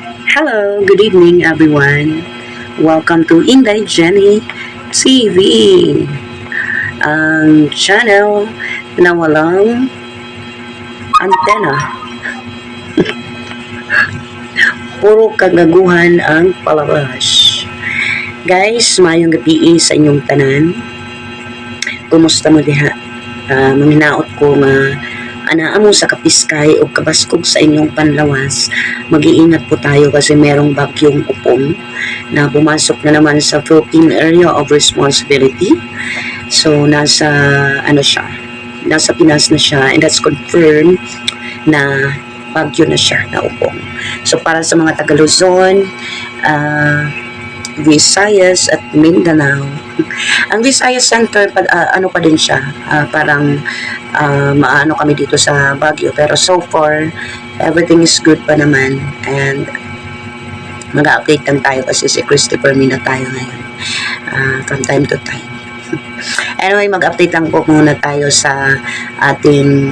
Hello, good evening everyone. Welcome to Inday Jenny TV, ang channel na walang antena. Puro kagaguhan ang palabas. Guys, mayong gabi sa inyong tanan. Kumusta mo diha? Manginaot ko nga anaa mo sa kapiskay o kabaskog sa inyong panlawas. Mag-iingat po tayo kasi merong bagyong upong na pumasok na naman sa Philippine Area of Responsibility. So, nasa Pinas na siya, and that's confirmed na bagyo na siya na upong. So, para sa mga taga Luzon, Visayas at Mindanao. Ang Visayas Center, ano pa din siya, parang maano kami dito sa Baguio. Pero so far, everything is good pa naman. And mag-update lang tayo kasi si Christopher Mina tayo ngayon from time to time. Anyway, mag-update lang po muna tayo sa ating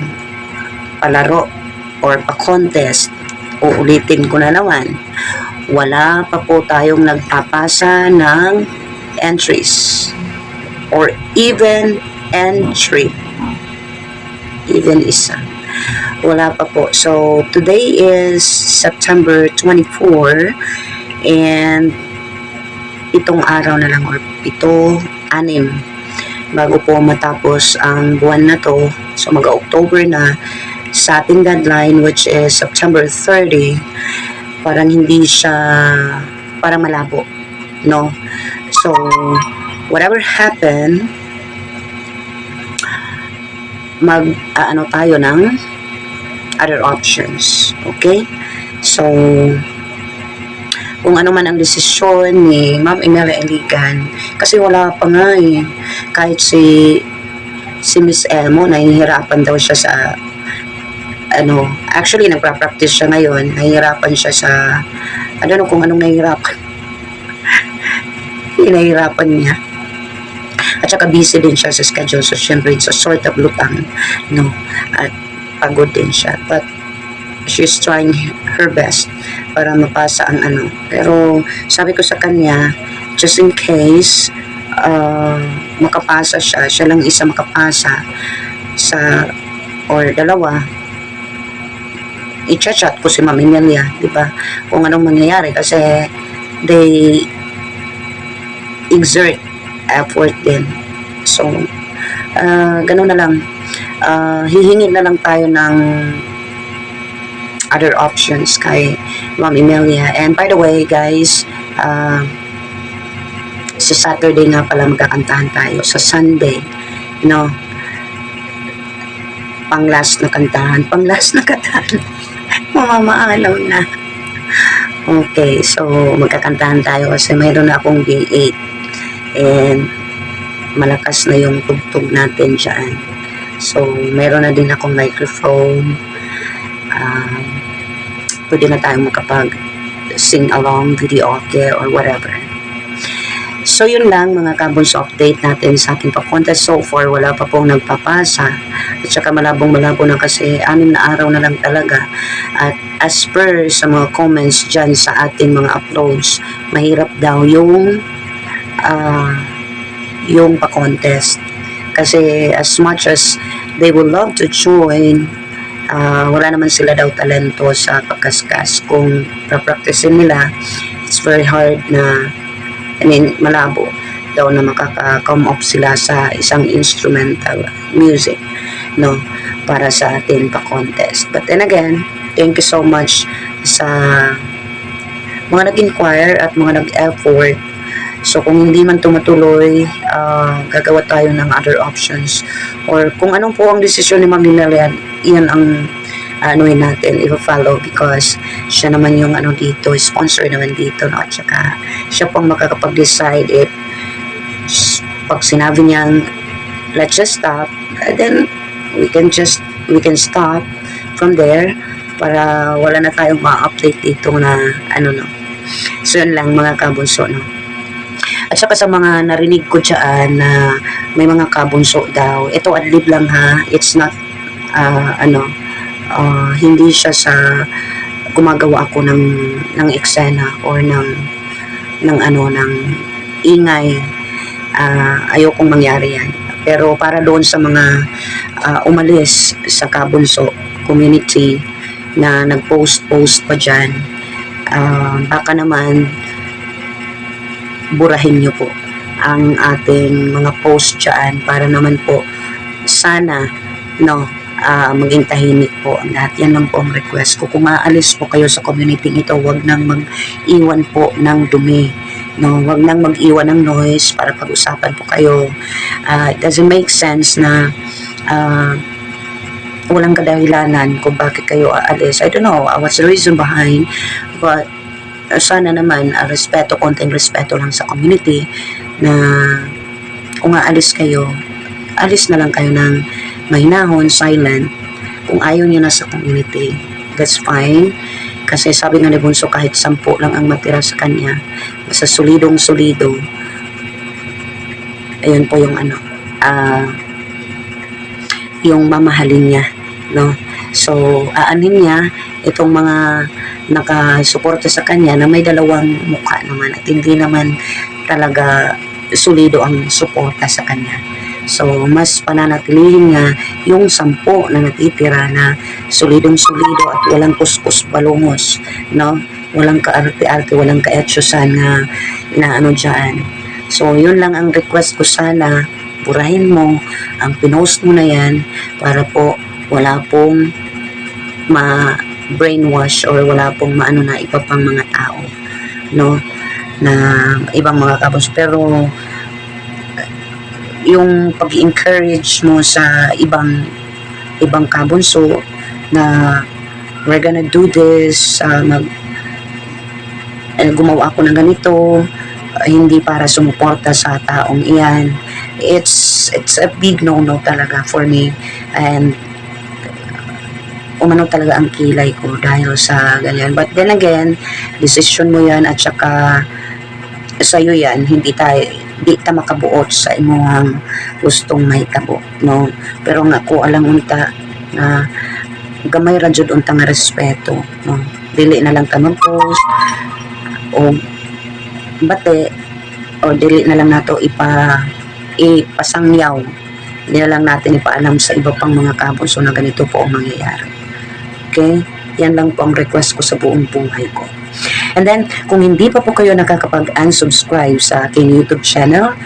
palaro or pa-contest. Uulitin ko na naman. Wala pa po tayong nagpapasa ng entries or even entry. Even isa. Wala pa po. So, today is September 24 and itong araw na lang or 7, 6 bago po matapos ang buwan na to. So, mag-October na sa ating deadline which is September 30. Parang hindi siya, parang malabo, no? So, whatever happened, ano tayo ng other options, okay? So, kung ano man ang desisyon ni Ma'am Imelda Eligan, kasi wala pa nga eh, kahit si Miss Elmo, nahihirapan daw siya sa actually nagpa-practice siya ngayon, nahihirapan siya sa, I don't know kung anong nahihirapan. Hinahirapan niya. At saka busy din siya sa schedule, so syempre it's a sort of lutang, no? At pagod din siya. But she's trying her best para mapasa ang ano. Pero sabi ko sa kanya, just in case makapasa siya lang isa makapasa sa, or dalawa, i-chat ko si Ma'am Emilia, di ba? Kung anong mangyayari kasi they exert effort din. So, ganun na lang. Hihingin na lang tayo ng other options kay Ma'am Emilia. And by the way, guys, sa Saturday nga pala magkakantahan tayo. Sa Sunday, no? Pang-last na kantahan. Mamamaalaw na. Okay, so magkakantahan tayo kasi mayroon na akong V8 and malakas na yung tugtog natin dyan. So, mayroon na din akong microphone. Pwede na tayong makapag sing along, video okay, or whatever. So, yun lang mga kabons update natin sa ating pa-contest. So far, wala pa pong nagpapasa. At saka malabong-malabo na kasi 6 na araw na lang talaga. At as per sa mga comments dyan sa ating mga uploads, mahirap daw yung pa-contest. Kasi as much as they would love to join, wala naman sila daw talento sa pagkaskas. Kung pra-practicein nila, it's very hard na malabo daw na makaka-come up sila sa isang instrumental music, no, para sa ating pa-contest. But then again, thank you so much sa mga nag-inquire at mga nag-effort. So, kung hindi man tumatuloy, gagawa tayo ng other options. Or kung anong po ang desisyon ni Ma'am Emilia, iyan ang anuhin natin, i-follow because siya naman yung dito, sponsor naman dito, no? At saka siya pong makakapag-decide if pag sinabi niyang let's just stop, then we can stop from there para wala na tayong ma-update dito na no. So yun lang mga kabunso, no? At saka sa mga narinig ko dyan na may mga kabunso daw, ito adlib lang ha, it's not hindi siya sa gumagawa ako ng eksena or ng ingay. Ayokong mangyari yan. Pero para doon sa mga umalis sa Kabunso community na nag-post pa dyan, baka naman burahin nyo po ang ating mga post dyan para naman po sana maging tahimik po ang lahat. Yan lang po ang request ko. Kung maalis po kayo sa community ito, wag nang mag-iwan po ng dumi. Wag nang mag-iwan ng noise para pag-usapan po kayo. It doesn't make sense na walang kadahilanan kung bakit kayo aalis. I don't know what's the reason behind, but sana naman konting respeto lang sa community na kung aalis kayo, alis na lang kayo ng mahinahon, silent. Kung ayaw niyo na sa community, that's fine. Kasi sabi nga ni Bunso, kahit 10 lang ang matira sa kanya, basta solidong-solido, ayun po yung yung mamahalin niya, no? So, aanin niya itong mga nakasuporta sa kanya na may dalawang mukha naman at hindi naman talaga solido ang suporta sa kanya. So, mas pananatilihin niya yung 10 na natitira na solidong-solido at walang kuskus balungos, no? Walang kaarte-arte, walang kaetsyusan na dyan. So, yun lang ang request ko, sana burahin mo ang pinost mo na yan para po wala pong ma-brainwash or wala pong na iba pang mga tao, no? Na ibang mga kabos. Pero yung pag-encourage mo sa ibang kabunso na we're gonna do this, gumawa ako ng ganito, hindi para sumuporta sa taong iyan, it's a big no-no talaga for me. And umano talaga ang kilay ko dahil sa ganyan. But then again, decision mo yan at saka sa'yo yan, di ta makabuot sa imong gustong mahitabo, no? Pero nga ko alang unta na gamay ra jud unta nga respeto, no? Dili na lang ta mag-post o bate o dili na lang nato ipasangyaw, hindi na lang natin ipaalam sa iba pang mga kabunso na ganito po ang mangyayari. Okay? Yan lang po ang request ko sa buong buhay ko. And then, kung hindi pa po kayo nakakapag-unsubscribe sa aking YouTube channel,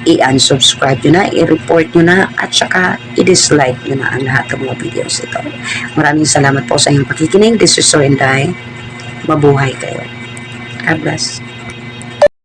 i-unsubscribe nyo na, i-report nyo na, at saka i-dislike nyo na ang lahat ng mga videos ito. Maraming salamat po sa inyong pakikinig. This is Sorinday. Mabuhay kayo. God bless.